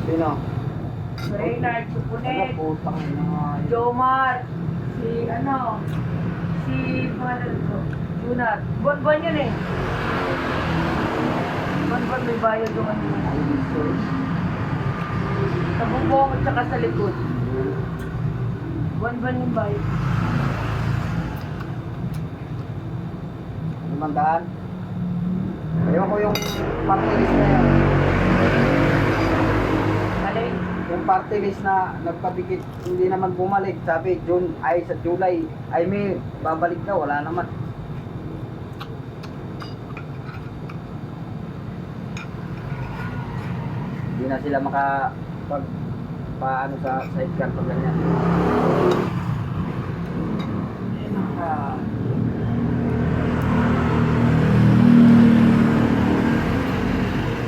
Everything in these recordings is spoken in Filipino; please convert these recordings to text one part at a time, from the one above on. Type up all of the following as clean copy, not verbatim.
Sino? Reynard Ano, Supunet, putang ina. Jomar, si pangalan ko, Junat. Buwan-buwan yun eh. Buwan-buwan may bayad yung ano. Sa bubong at saka sa likod. Buwan-buwan yung bayad. 500? Ewan ko yung party list na yan. Alin? Yung party list na nagpabigit, hindi naman bumalik. Sabi, sa July, ay may babalik daw, wala naman. Hindi na sila paano sa sidecar pag ganyan.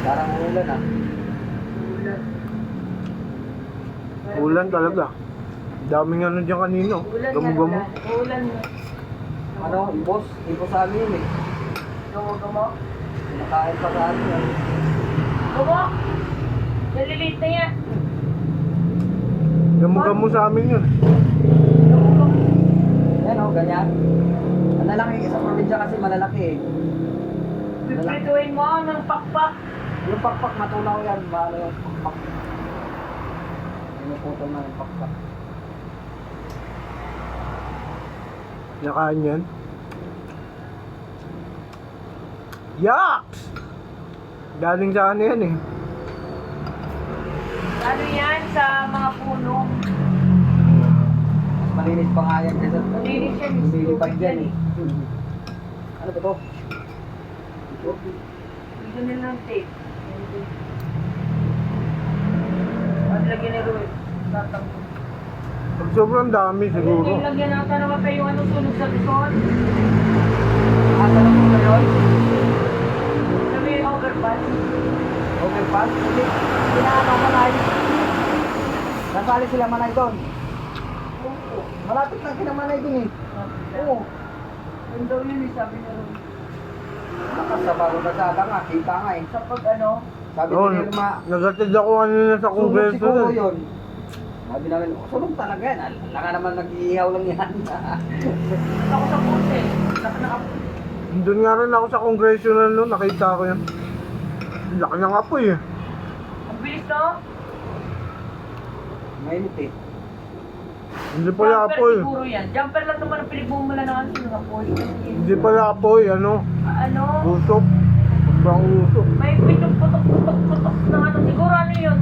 Parang ulan ah. Ulan. Ulan talaga. Daming ano dyan kanino. Ulan Gamo-gamo. nga. Ulan nga. Ano, ibos sa amin eh. Gumo-gumo. Nakain pa sa amin eh. Gumo! Nalilit na yan. Gamo-gamo sa amin yun. Gumo-gumo. Yan o, ganyan. Ang lalaki sa probinsya kasi malalaki eh. Piprituin mo ng pakpak. Yung pakpak matunaw yan, mahalo yung pakpak. Pinuputol na yung pakpak. Nakain yan. Yaks! Galing sa ano yan eh. Ano yan sa mga puno? Mas malinis pa nga yan kaysa Malinis yan, hindi lipad stupid yan yan eh. Ano ba to? Dito nila ng tape. At lagyan ni Ruel. Tatanggo. Pag sobrang dami siguro. Ayun, lagyan natin naman pa yung ano sunog sa likod. Asa na po ba yun? Sabi yung overpass. Okay pa? Hindi. Pinaano manay. Nasali sila manay doon. Malapit lang kinamanay doon eh. Oo. Yun daw yun eh, sabi ni Ruel. Nakasabaro na sa nga, kita nga eh. Sa pag ano, Sabi Oo, ni Irma, nagatid ako kanina sa sunog kongreso. siguro Dun. yun. Sabi namin, sunog talaga yan. Alam nga naman nag-iihaw lang yan. ako sa puso eh. Doon nga rin ako sa congressional noon, nakita ko yan. Laki ng apoy eh. Ang bilis no? Mainit eh. Hindi pala Jumper apoy. siguro yan. Jumper lang naman ang pinagbumula ng ano, ng apoy. Hindi pala apoy, ano, Ano? usok. Sobrang usok. May pinuputok-putok-putok na ano. Siguro ano yun?